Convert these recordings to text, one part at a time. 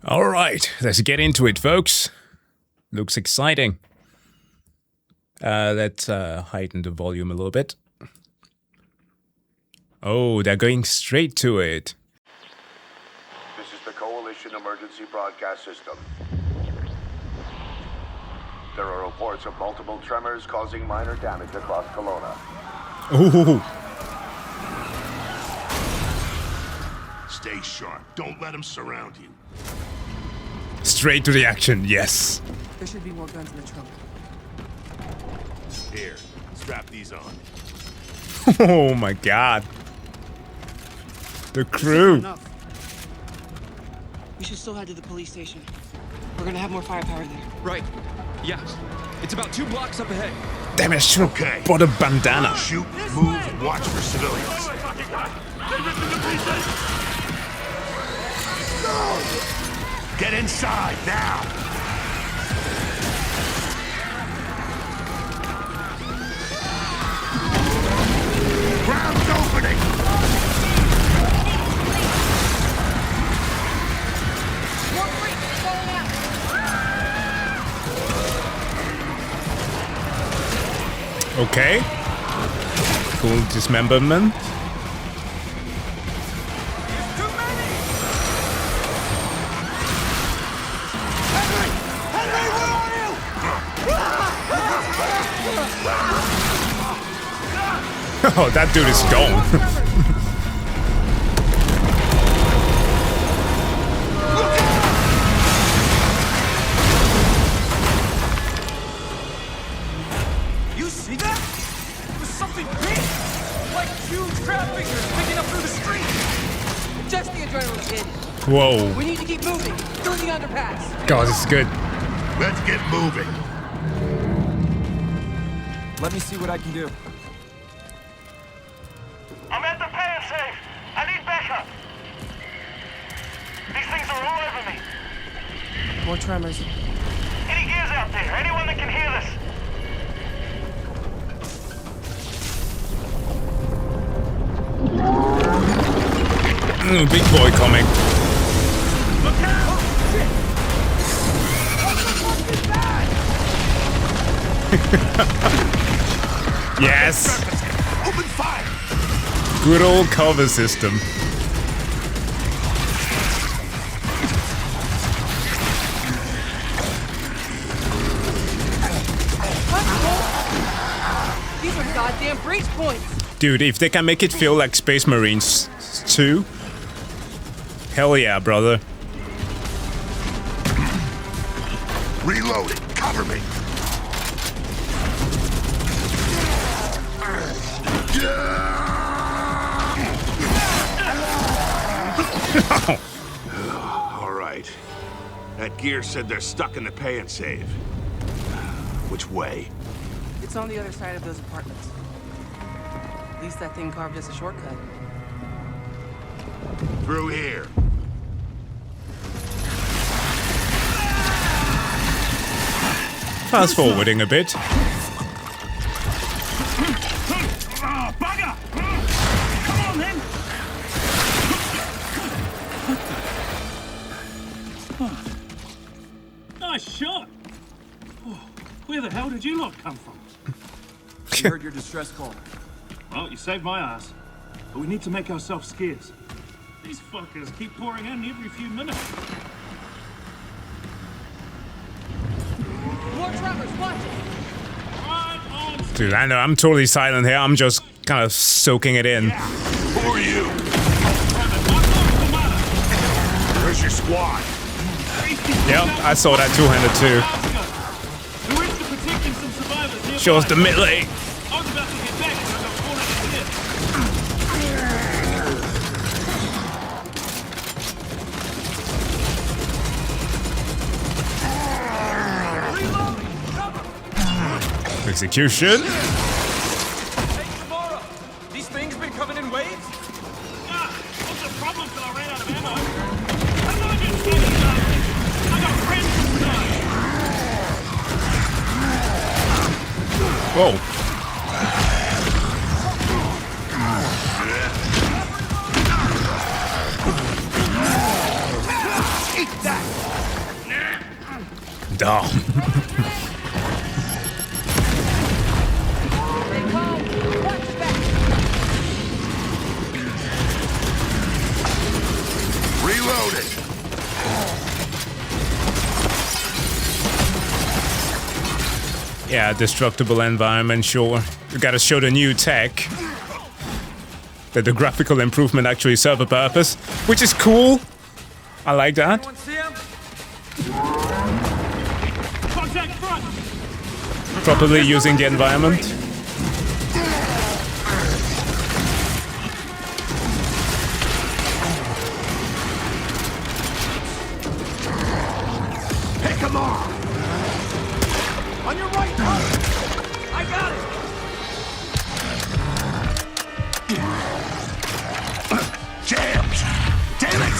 Alright, let's get into it, folks. Looks exciting. Let's heighten the volume a little bit. Oh, they're going straight to it. This is the Coalition Emergency Broadcast System. There are reports of multiple tremors causing minor damage across Kelowna. Ooh. Stay sharp. Don't let them surround you. Straight to the action, yes. There should be more guns in the trunk. Here, strap these on. Oh my god. The crew. We should still head to the police station. We're gonna have more firepower there. Right. Yeah. It's about 2 blocks up ahead. Damn it, I should have bought a bandana. Shoot, move, and watch for civilians. Get inside, now! Ground's opening! Okay. Cool dismemberment. Oh, that dude is gone. You see that? It was something big! Like huge crab figures picking up through the street! Just the adrenaline, kid. Whoa. We need to keep moving through the underpass. God, this is good. Let's get moving. Let me see what I can do. I'm at the pay safe. I need backup. These things are all over me. More tremors. Any gears out there? Anyone that can hear this? Big boy coming. Look out! Yes. Open fire! Good old cover system. These are goddamn breach points. Dude, if they can make it feel like Space Marines 2, hell yeah, brother. Reloading. Cover me. All right. That gear said they're stuck in the pay and save. Which way? It's on the other side of those apartments. At least that thing carved us a shortcut. Through here. Fast forwarding a bit. Bugger! Come on then! Nice shot. Where the hell did you lot come from? We heard your distress call. Well, you saved my ass. But we need to make ourselves scarce. These fuckers keep pouring in every few minutes. More tremors, watch it. Right on. Dude, I know, I'm totally silent here. I'm just kind of soaking it in. Who are you? Where's your squad? Yep, I saw that two-handed too. We went to protecting some survivors nearby. Shows the melee. I was about to get back when I got caught in the Execution. Hey, tomorrow! These things been coming in waves? Ah, what's the problem till I ran out of ammo? I'm not just standing up. I got friends inside. Whoa. Eat that! Dumb. Reloaded. Yeah, destructible environment, sure. You gotta show the new tech. That the graphical improvement actually serve a purpose, which is cool. I like that. Anyone see him? Contact front! Properly using the environment. Pick 'em off. On your right, Carter! I got it! Jams. Damn it.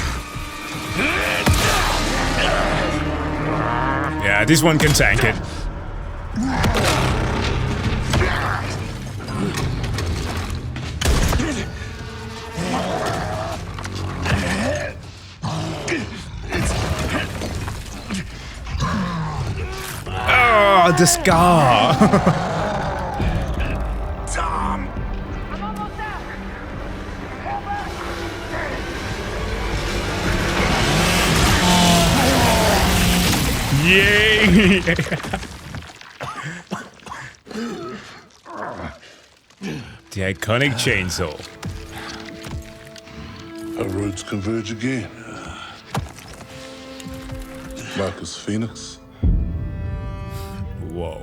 Yeah, this one can tank it. Oh, the scar. Tom. I'm almost out! Yay! The iconic chainsaw. Our roads converge again. Marcus Phoenix. Whoa.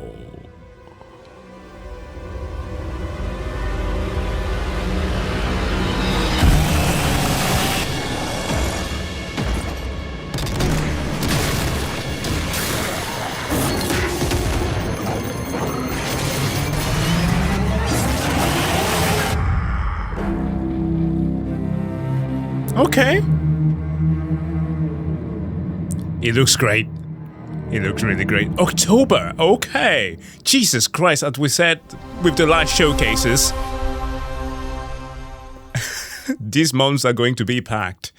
Okay. It looks great. It looks really great. October, okay. Jesus Christ, as we said with the last showcases, these months are going to be packed.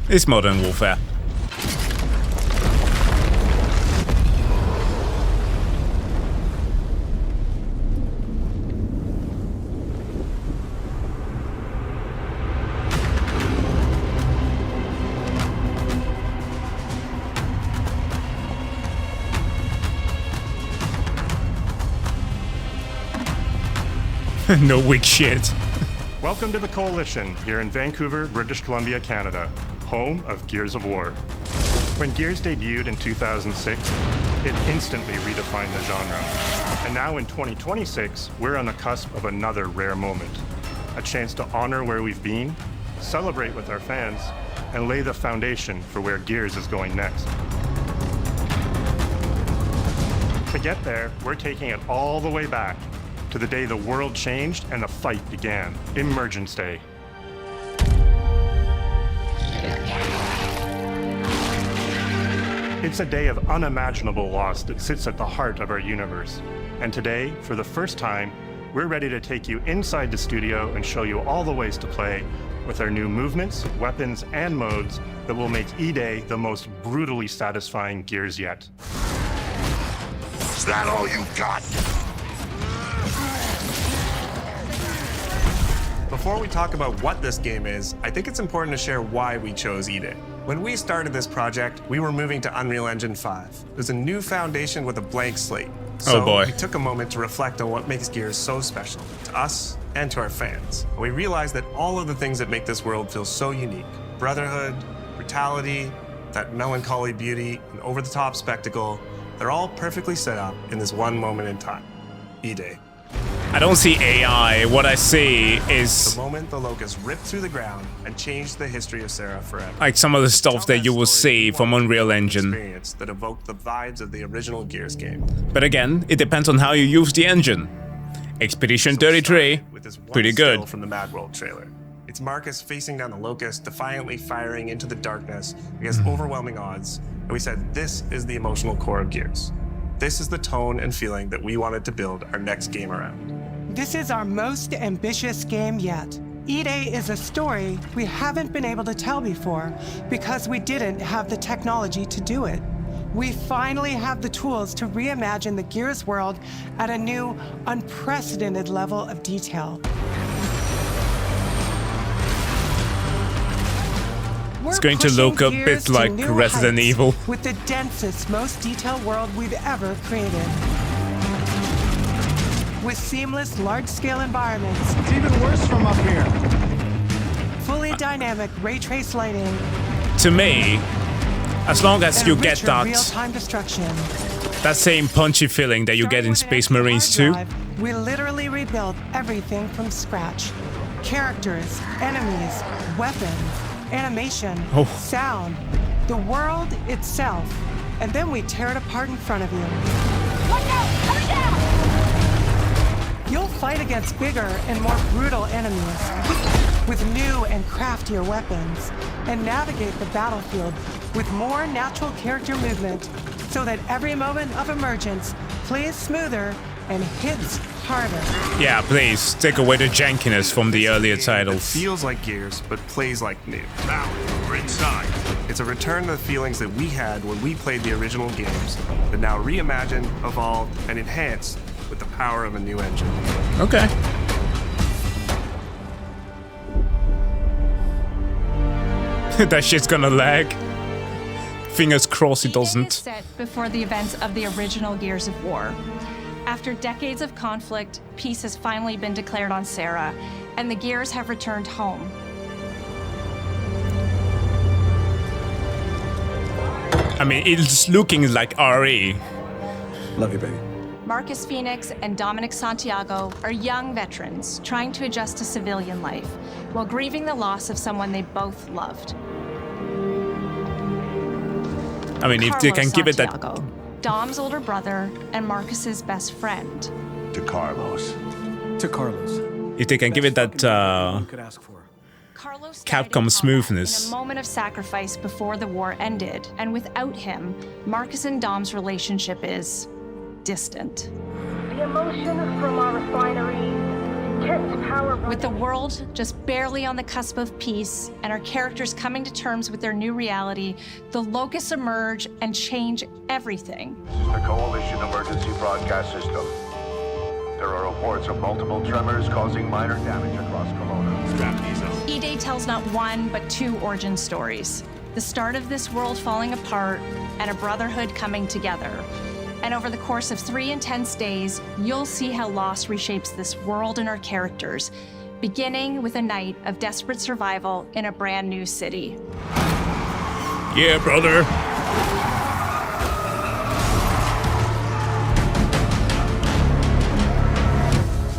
It's Modern Warfare. No weak shit. Welcome to the Coalition, here in Vancouver, British Columbia, Canada, home of Gears of War. When Gears debuted in 2006, it instantly redefined the genre. And now in 2026, we're on the cusp of another rare moment. A chance to honor where we've been, celebrate with our fans, and lay the foundation for where Gears is going next. To get there, we're taking it all the way back to the day the world changed and the fight began, Emergence Day. It's a day of unimaginable loss that sits at the heart of our universe. And today, for the first time, we're ready to take you inside the studio and show you all the ways to play with our new movements, weapons, and modes that will make Eday the most brutally satisfying Gears yet. Is that all you got? Before we talk about what this game is, I think it's important to share why we chose Eday. When we started this project, we were moving to Unreal Engine 5. It was a new foundation with a blank slate. So Oh boy. we took a moment to reflect on what makes Gears so special to us and to our fans. And we realized that all of the things that make this world feel so unique, brotherhood, brutality, that melancholy beauty, and over-the-top spectacle, they're all perfectly set up in this one moment in time, Eday. I don't see AI. What I see is The moment the Locust ripped through the ground and changed the history of Sarah forever. like some of the stuff that you will see from Unreal Engine. Experience that evoked the vibes of the original Gears game. But again, it depends on how you use the engine. Expedition So 33, started with this one pretty still good. from the Mad World trailer. It's Marcus facing down the Locust, defiantly firing into the darkness against overwhelming odds. And we said, this is the emotional core of Gears. This is the tone and feeling that we wanted to build our next game around. This is our most ambitious game yet. Eday is a story we haven't been able to tell before because we didn't have the technology to do it. We finally have the tools to reimagine the Gears world at a new, unprecedented level of detail. It's going to look a bit like Resident Evil. With the densest, most detailed world we've ever created. With seamless, large-scale environments. It's even worse from up here. Fully dynamic ray trace lighting. To me, as long as you get that real-time destruction. That same punchy feeling that you get in Space Marines 2. We literally rebuilt everything from scratch. Characters, enemies, weapons, animation, sound, the world itself. And then we tear it apart in front of you. Look out! Coming down! You'll fight against bigger and more brutal enemies with new and craftier weapons and navigate the battlefield with more natural character movement so that every moment of emergence plays smoother and hits harder. Yeah, please, take away the jankiness from the earlier titles. It feels like Gears, but plays like new. Now, we're inside. It's a return to the feelings that we had when we played the original games, but now reimagined, evolved, and enhanced with the power of a new engine. Okay. That shit's gonna lag. Fingers crossed it doesn't. Set before the events of the original Gears of War. After decades of conflict, peace has finally been declared on Serra, and the Gears have returned home. I mean, it's looking like RE. Love you, baby. Marcus Phoenix and Dominic Santiago are young veterans trying to adjust to civilian life while grieving the loss of someone they both loved. I mean, if they can give it that... Dom's older brother and Marcus's best friend. To Carlos. To Carlos. If they can give it that could ask for. Carlos Capcom smoothness. In a moment of sacrifice before the war ended, and without him, Marcus and Dom's relationship is distant. The emotion from our refinery, intense power. With the world just barely on the cusp of peace and our characters coming to terms with their new reality, the Locusts emerge and change everything. This is the Coalition Emergency Broadcast System. There are reports of multiple tremors causing minor damage across Kelowna. Strap these up. Eday tells not one, but two origin stories. The start of this world falling apart and a brotherhood coming together. And over the course of 3 intense days, you'll see how loss reshapes this world and our characters, beginning with a night of desperate survival in a brand new city. Yeah, brother.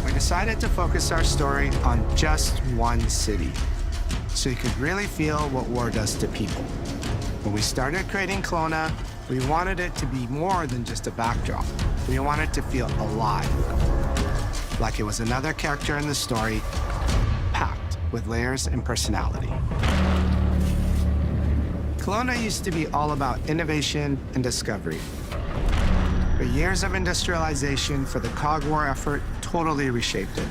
We decided to focus our story on just one city, so you could really feel what war does to people. When we started creating Kelowna, we wanted it to be more than just a backdrop. We wanted to feel alive, like it was another character in the story, packed with layers and personality. Kelowna used to be all about innovation and discovery. But years of industrialization for the Cog War effort totally reshaped it.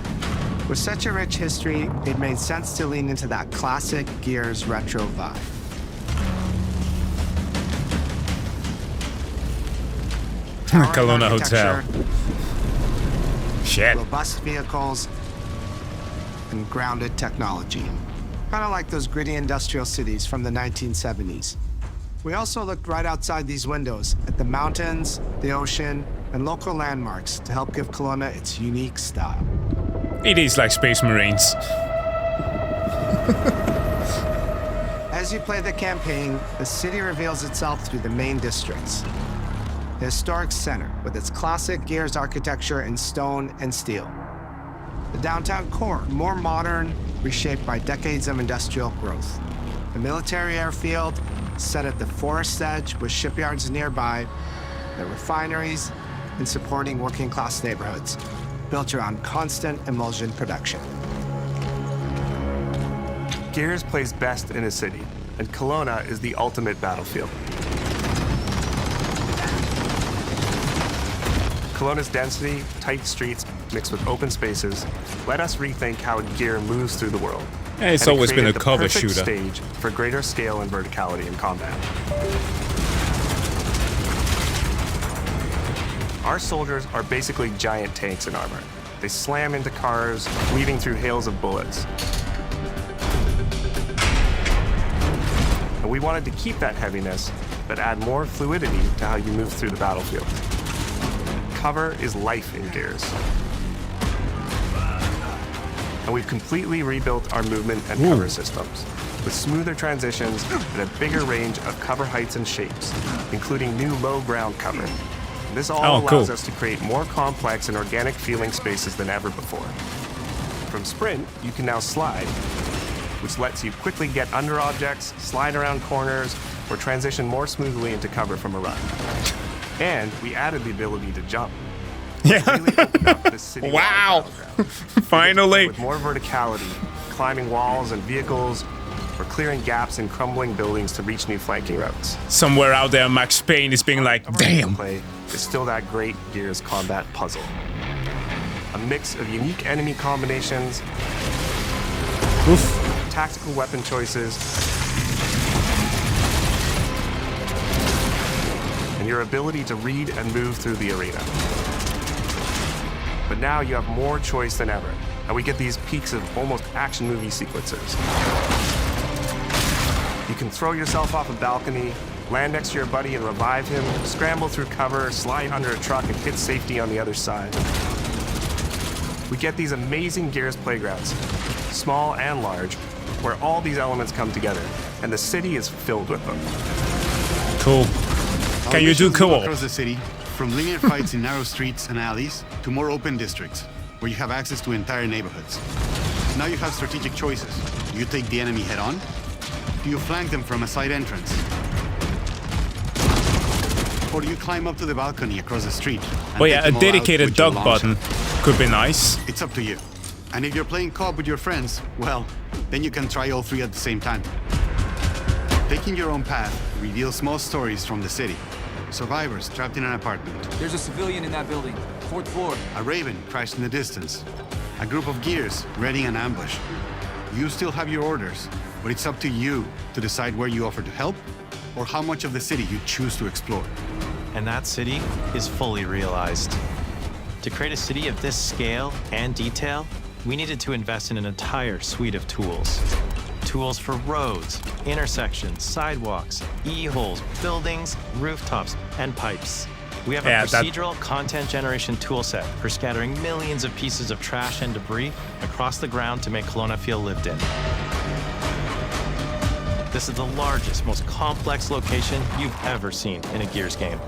With such a rich history, it made sense to lean into that classic Gears retro vibe. Kelowna Hotel. Shit. Robust vehicles and grounded technology. Kind of like those gritty industrial cities from the 1970s. We also looked right outside these windows at the mountains, the ocean, and local landmarks to help give Kelowna its unique style. It is like Space Marines. As you play the campaign, the city reveals itself through the main districts. The historic center, with its classic Gears architecture in stone and steel. The downtown core, more modern, reshaped by decades of industrial growth. The military airfield, set at the forest edge with shipyards nearby. The refineries, and supporting working-class neighborhoods, built around constant emulsion production. Gears plays best in a city, and Kelowna is the ultimate battlefield. Kelowna's density, tight streets, mixed with open spaces, let us rethink how Gear moves through the world. Yeah, it's always been a cover shooter. Stage for greater scale and verticality in combat. Our soldiers are basically giant tanks in armor. They slam into cars, weaving through hails of bullets. And we wanted to keep that heaviness, but add more fluidity to how you move through the battlefield. Cover is life in Gears. And we've completely rebuilt our movement and cover systems, with smoother transitions and a bigger range of cover heights and shapes, including new low ground cover. This all allows us to create more complex and organic feeling spaces than ever before. From Sprint, you can now slide, which lets you quickly get under objects, slide around corners, or transition more smoothly into cover from a run. And we added the ability to jump. Yeah. Really opened up this city wow. Finally. With more verticality, climbing walls and vehicles, or clearing gaps in crumbling buildings to reach new flanking routes. Somewhere out there, Max Payne is being like, damn. Play is still that great Gears combat puzzle. A mix of unique enemy combinations, tactical weapon choices, and your ability to read and move through the arena. But now you have more choice than ever, and we get these peaks of almost action movie sequences. You can throw yourself off a balcony, land next to your buddy and revive him, scramble through cover, slide under a truck, and hit safety on the other side. We get these amazing Gears playgrounds, small and large, where all these elements come together, and the city is filled with them. Cool. Can you do co-op? Across the city, from linear fights in narrow streets and alleys to more open districts, where you have access to entire neighborhoods. Now you have strategic choices. Do you take the enemy head on? Do you flank them from a side entrance? Or do you climb up to the balcony across the street? Oh yeah, a dedicated dog button could be nice. It's up to you. And if you're playing co-op with your friends, well, then you can try all three at the same time. Taking your own path reveals small stories from the city. Survivors trapped in an apartment. There's a civilian in that building, 4th floor. A Raven crashed in the distance. A group of Gears ready an ambush. You still have your orders, but it's up to you to decide where you offer to help or how much of the city you choose to explore. And that city is fully realized. To create a city of this scale and detail, we needed to invest in an entire suite of tools. Tools for roads, intersections, sidewalks, e-holes, buildings, rooftops, and pipes. We have a procedural content generation toolset for scattering millions of pieces of trash and debris across the ground to make Kelowna feel lived in. This is the largest, most complex location you've ever seen in a Gears game.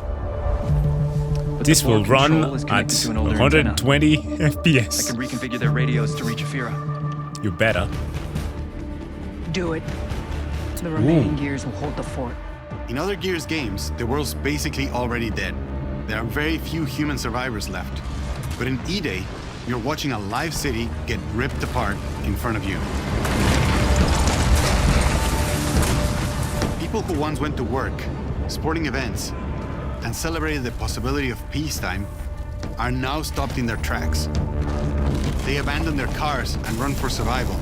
This will run at 120 FPS. I can reconfigure their radios to reach Afira. You better. Do it. The remaining Gears will hold the fort. In other Gears games, the world's basically already dead. There are very few human survivors left. But in Eday, you're watching a live city get ripped apart in front of you. People who once went to work, sporting events, and celebrated the possibility of peacetime are now stopped in their tracks. They abandon their cars and run for survival,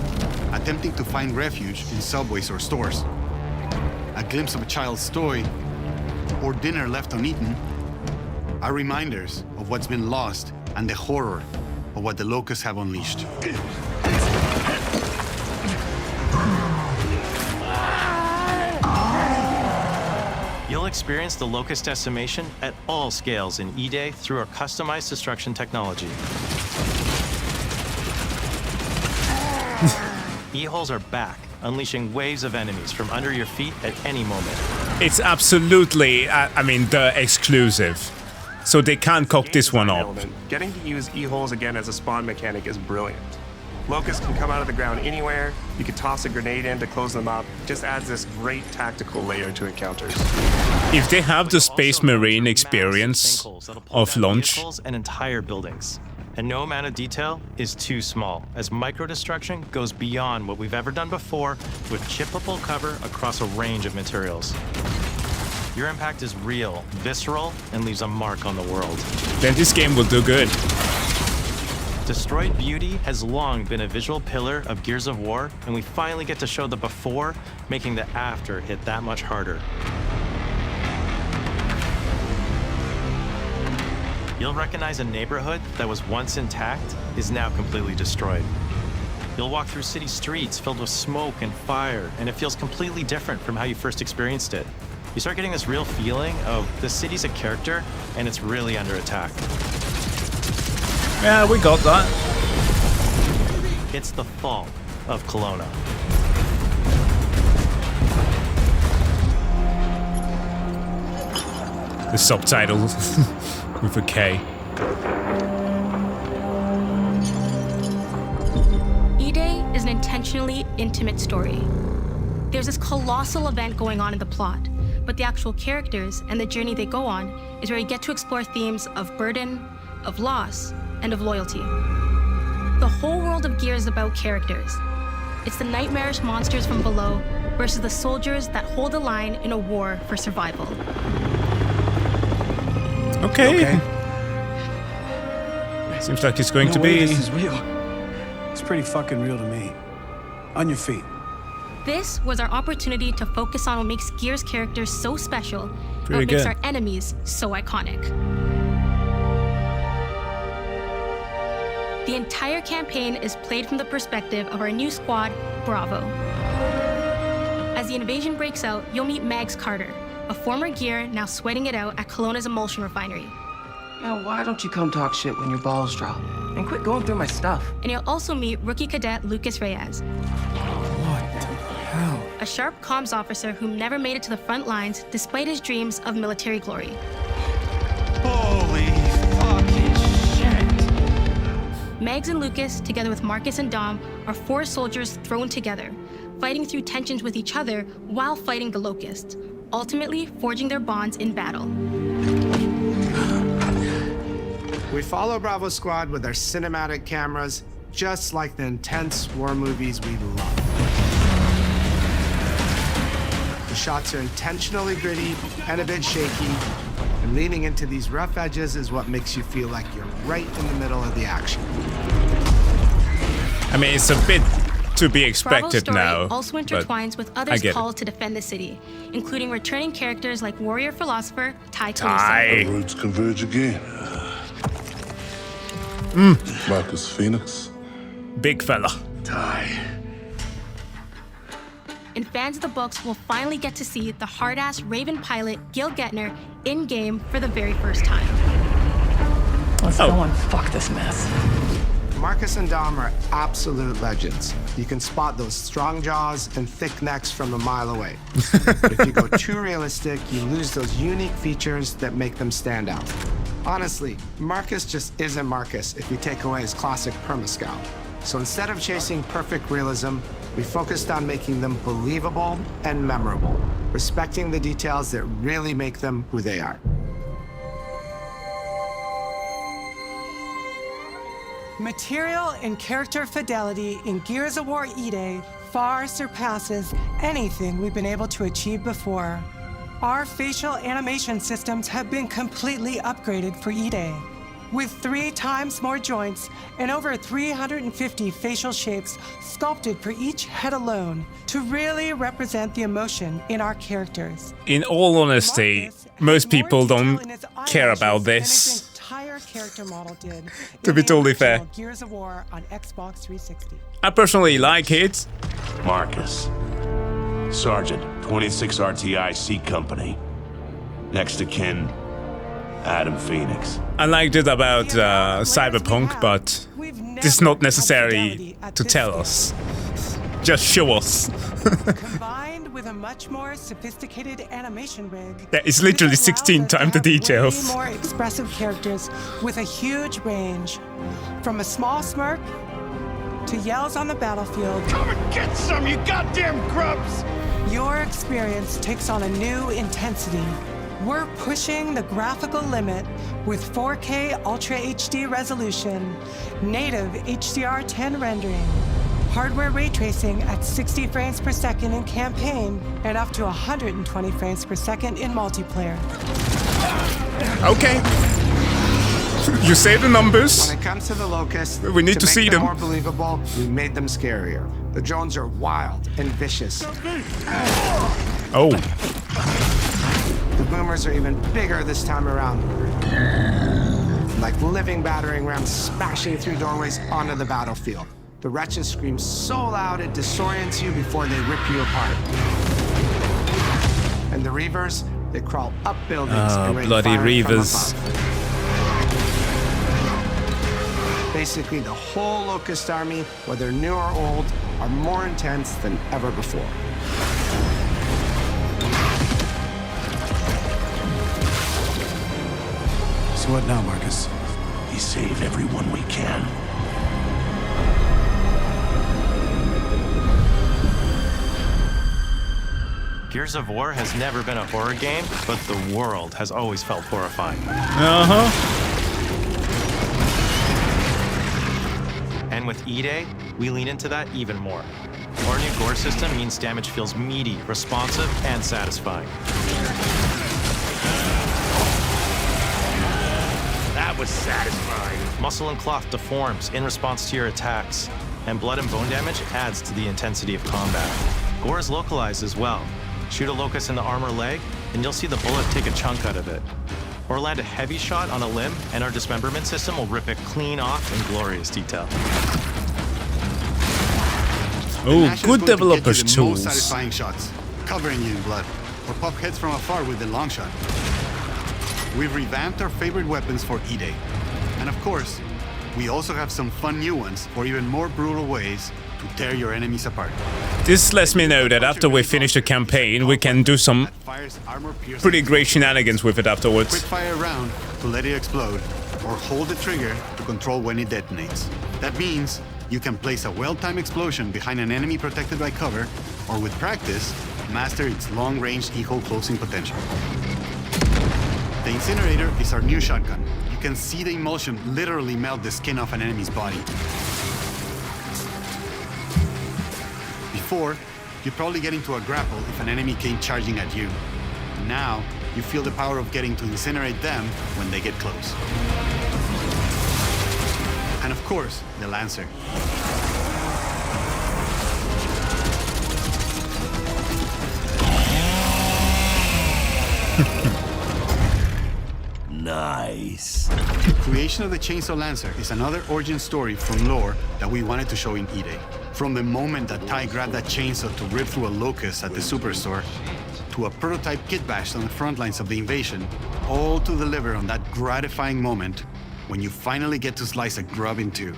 attempting to find refuge in subways or stores. A glimpse of a child's toy or dinner left uneaten are reminders of what's been lost and the horror of what the locusts have unleashed. You'll experience the locust decimation at all scales in Eday through our customized destruction technology. E-holes are back, unleashing waves of enemies from under your feet at any moment. It's absolutely, the exclusive. So they can't cock this one up. Getting to use E-holes again as a spawn mechanic is brilliant. Locusts can come out of the ground anywhere. You can toss a grenade in to close them up. It just adds this great tactical layer to encounters. If they have the Space Marine experience of launch and entire buildings. And no amount of detail is too small, as micro-destruction goes beyond what we've ever done before with chippable cover across a range of materials. Your impact is real, visceral, and leaves a mark on the world. Then this game will do good. Destroyed Beauty has long been a visual pillar of Gears of War, and we finally get to show the before, making the after hit that much harder. You'll recognize a neighborhood that was once intact is now completely destroyed. You'll walk through city streets filled with smoke and fire, and it feels completely different from how you first experienced it. You start getting this real feeling of the city's a character, and it's really under attack. Yeah, we got that. It's the fall of Kelowna. The subtitle with a K. Eday is an intentionally intimate story. There's this colossal event going on in the plot, but the actual characters and the journey they go on is where you get to explore themes of burden, of loss, and of loyalty. The whole world of Gears is about characters. It's the nightmarish monsters from below versus the soldiers that hold the line in a war for survival. Okay. Seems like it's going to be. This is real. It's pretty fucking real to me. On your feet. This was our opportunity to focus on what makes Gears characters so special and what makes our enemies so iconic. The entire campaign is played from the perspective of our new squad, Bravo. As the invasion breaks out, you'll meet Mags Carter, a former Gear now sweating it out at Kelowna's emulsion refinery. Yeah, why don't you come talk shit when your balls drop? And quit going through my stuff. And you'll also meet rookie cadet Lucas Reyes. What the hell? A sharp comms officer who never made it to the front lines despite his dreams of military glory. Holy fucking shit. Mags and Lucas, together with Marcus and Dom, are 4 soldiers thrown together, fighting through tensions with each other while fighting the Locusts, ultimately forging their bonds in battle. We follow Bravo Squad with our cinematic cameras, just like the intense war movies we love. The shots are intentionally gritty and a bit shaky, and leaning into these rough edges is what makes you feel like you're right in the middle of the action. I mean, it's a bit to be expected Bravo's story now. also intertwines with others called to defend the city, including returning characters like warrior philosopher Ty Calusa. The roads converge again. Marcus Phoenix. Big fella. Ty. And fans of the books will finally get to see the hard-ass Raven pilot Gil Gettner in-game for the very first time. Let's go and fuck this mess. Marcus and Dom are absolute legends. You can spot those strong jaws and thick necks from a mile away. But if you go too realistic, you lose those unique features that make them stand out. Honestly, Marcus just isn't Marcus if you take away his classic perma-scout. So instead of chasing perfect realism, we focused on making them believable and memorable, respecting the details that really make them who they are. Material and character fidelity in Gears of War Eday far surpasses anything we've been able to achieve before. Our facial animation systems have been completely upgraded for Eday, with 3 times more joints and over 350 facial shapes sculpted for each head alone to really represent the emotion in our characters. In all honesty, most people don't care about this. Character model did To be totally fair. Gears of War on Xbox 360. I personally like it. Marcus. Sergeant, 26 RTI Seat Company. Next to kin, Adam Phoenix. I liked it about Cyberpunk, but it's not necessary to tell us. Just show us. Combined with a much more sophisticated animation rig. Yeah, it's literally 16 times the details. Way more expressive characters with a huge range, from a small smirk to yells on the battlefield. Come and get some, you goddamn grubs! Your experience takes on a new intensity. We're pushing the graphical limit with 4K Ultra HD resolution, native HDR10 rendering, hardware ray tracing at 60 frames per second in campaign, and up to 120 frames per second in multiplayer. Okay. You say the numbers. When it comes to the Locusts, we need to see them. More believable, we made them scarier. The drones are wild and vicious. Oh. The boomers are even bigger this time around. like living battering rams smashing through doorways onto the battlefield. The wretches scream so loud it disorients you before they rip you apart. And the Reavers, they crawl up buildings and rain bloody fire Reavers. from above. Basically, the whole Locust army, whether new or old, are more intense than ever before. So what now, Marcus? We save everyone we can. Gears of War has never been a horror game, but the world has always felt horrifying. And with Eday, we lean into that even more. Our new gore system means damage feels meaty, responsive, and satisfying. That was satisfying. Muscle and cloth deforms in response to your attacks, and blood and bone damage adds to the intensity of combat. Gore is localized as well. Shoot a locust in the arm or leg, and you'll see the bullet take a chunk out of it. Or land a heavy shot on a limb, and our dismemberment system will rip it clean off in glorious detail. Oh, good developers' Most tools. satisfying shots, covering you in blood, or pop heads from afar with the long shot. We've revamped our favorite weapons for Eday. And of course, we also have some fun new ones for even more brutal ways to tear your enemies apart. This lets me know that after we finish the campaign, we can do some pretty great shenanigans with it afterwards. Quick fire round to let it explode, or hold the trigger to control when it detonates. That means you can place a well-timed explosion behind an enemy protected by cover, or with practice, master its long-range eco closing potential. The incinerator is our new shotgun. You can see the emulsion literally melt the skin off an enemy's body. Before, you'd probably get into a grapple if an enemy came charging at you. Now, you feel the power of getting to incinerate them when they get close. And of course, the Lancer. Nice. The creation of the Chainsaw Lancer is another origin story from lore that we wanted to show in Eday. From the moment that Ty grabbed that chainsaw to rip through a locust at the superstore, to a prototype kit bash on the front lines of the invasion, all to deliver on that gratifying moment when you finally get to slice a grub in two.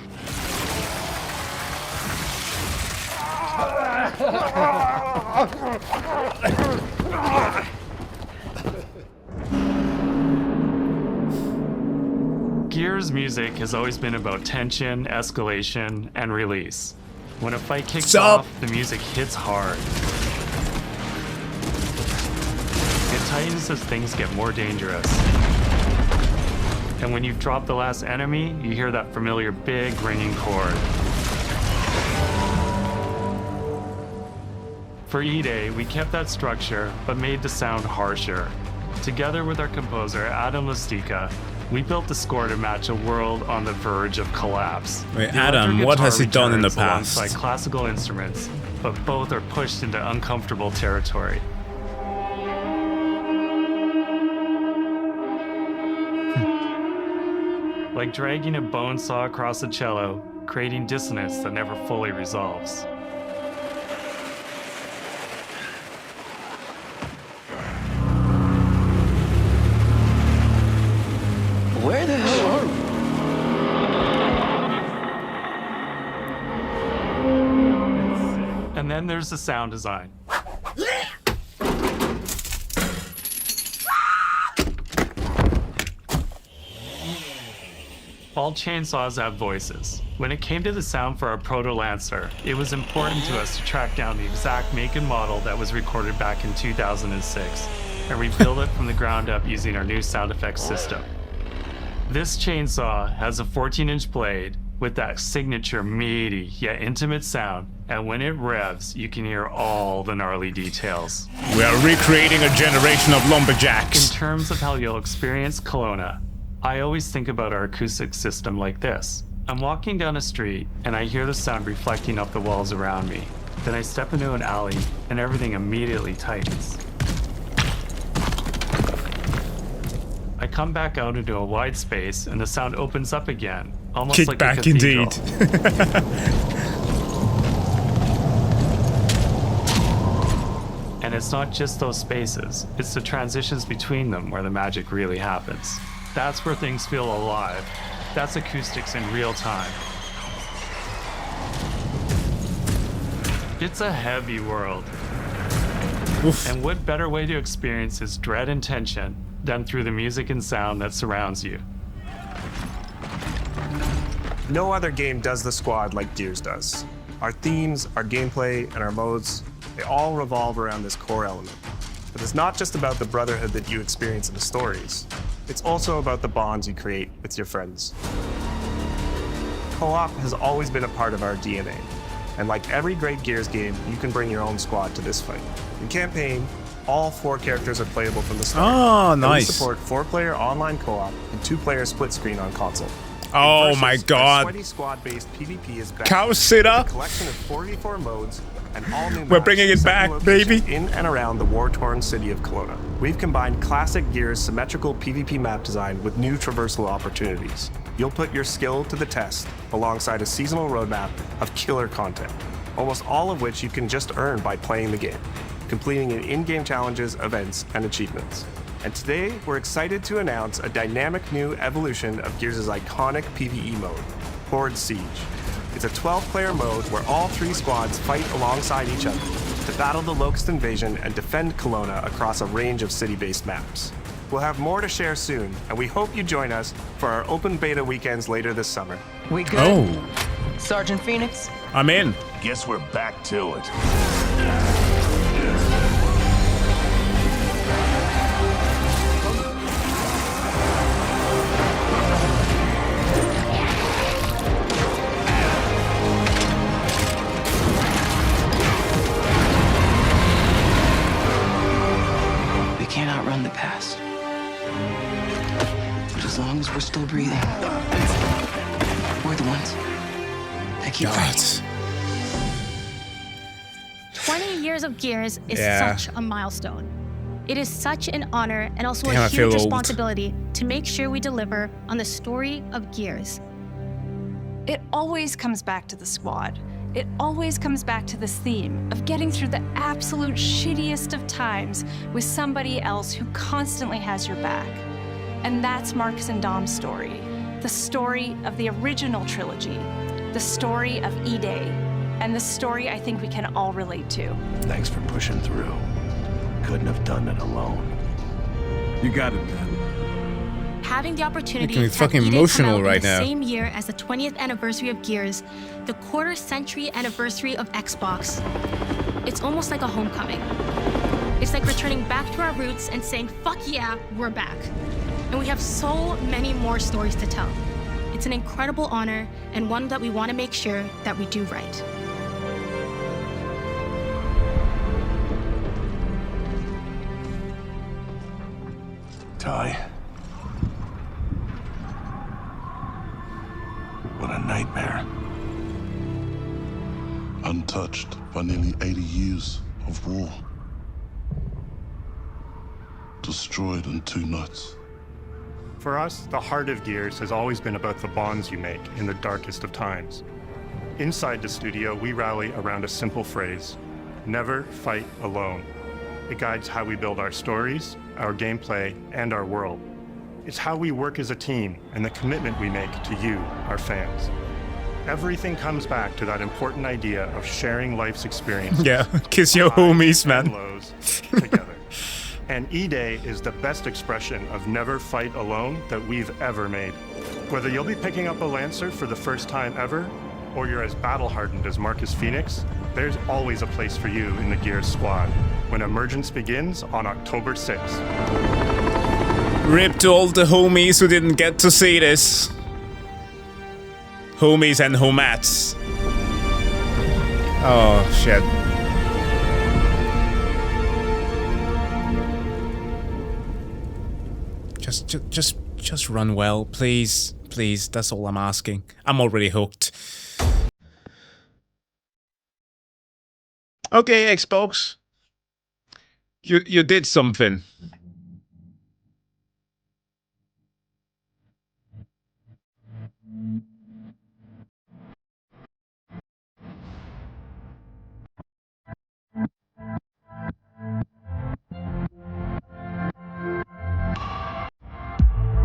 Gears music has always been about tension, escalation, and release. When a fight kicks off, the music hits hard. It tightens as things get more dangerous. And when you've dropped the last enemy, you hear that familiar big ringing chord. For Eday, we kept that structure, but made the sound harsher. Together with our composer, Adam Lastica, we built the score to match a world on the verge of collapse. Wait, Adam, what has he done in the past? Alongside classical instruments, but both are pushed into uncomfortable territory. Like dragging a bone saw across a cello, creating dissonance that never fully resolves. Where the hell are we? And then there's the sound design. All chainsaws have voices. When it came to the sound for our Proto Lancer, it was important to us to track down the exact make and model that was recorded back in 2006, and rebuild it from the ground up using our new sound effects system. This chainsaw has a 14-inch blade with that signature meaty yet intimate sound, and when it revs, you can hear all the gnarly details. We are recreating a generation of lumberjacks. In terms of how you'll experience Kelowna, I always think about our acoustic system like this. I'm walking down a street and I hear the sound reflecting off the walls around me. Then I step into an alley and everything immediately tightens. I come back out into a wide space and the sound opens up again, almost Kick like back a cathedral. indeed. And it's not just those spaces, it's the transitions between them where the magic really happens. That's where things feel alive. That's acoustics in real time. It's a heavy world. Oof. And what better way to experience its dread and tension than through the music and sound that surrounds you? No other game does the squad like Gears does. Our themes, our gameplay, and our modes, they all revolve around this core element. But it's not just about the brotherhood that you experience in the stories. It's also about the bonds you create with your friends. Co-op has always been a part of our DNA. And like every great Gears game, you can bring your own squad to this fight. In campaign, all 4 characters are playable from the start. Oh, And nice. we support 4-player online co-op and 2-player split screen on console. Oh my god. Sweaty squad-based PvP is back. Cow sitter. A collection of 4v4 modes and all new We're maps bringing it set back, locations baby. in and around the war-torn city of Kelowna. We've combined classic Gears symmetrical PvP map design with new traversal opportunities. You'll put your skill to the test alongside a seasonal roadmap of killer content, almost all of which you can just earn by playing the game, completing in-game challenges, events, and achievements. And today, we're excited to announce a dynamic new evolution of Gears' iconic PvE mode, Horde Siege. It's a 12-player mode where all 3 squads fight alongside each other to battle the Locust invasion and defend Kelowna across a range of city-based maps. We'll have more to share soon, and we hope you join us for our open beta weekends later this summer. We good? Oh, Sergeant Phoenix? I'm in. Guess we're back to it. We can't outrun the past. But as long as we're still breathing, we're the ones that keep fighting. 20 years of Gears is Yeah. such a milestone. It is such an honor and also Damn, I a feel huge old. responsibility to make sure we deliver on the story of Gears. It always comes back to the squad. It always comes back to this theme of getting through the absolute shittiest of times with somebody else who constantly has your back. And that's Marcus and Dom's story. The story of the original trilogy. The story of Eday. And the story I think we can all relate to. Thanks for pushing through. Couldn't have done it alone. You got it, man. Having the opportunity Making me to have fucking Eday emotional come out right in the now. same year as the 20th anniversary of Gears, the quarter-century anniversary of Xbox, it's almost like a homecoming. It's like returning back to our roots and saying, fuck yeah, we're back. And we have so many more stories to tell. It's an incredible honor and one that we want to make sure that we do right. Ty. What a nightmare. Untouched by nearly 80 years of war. Destroyed in 2 nights. For us, the heart of Gears has always been about the bonds you make in the darkest of times. Inside the studio, we rally around a simple phrase: never fight alone. It guides how we build our stories, our gameplay, and our world. It's how we work as a team and the commitment we make to you, our fans. Everything comes back to that important idea of sharing life's experiences. Yeah, kiss your homies, man. And lows together. And Eday is the best expression of never fight alone that we've ever made. Whether you'll be picking up a Lancer for the first time ever, or you're as battle-hardened as Marcus Phoenix, there's always a place for you in the Gears squad when Emergence begins on October 6th. Rip to all the homies who didn't get to see this. Homies and homats. Oh, shit. Just run well, please. Please, that's all I'm asking. I'm already hooked. Okay, Xbox. You did something.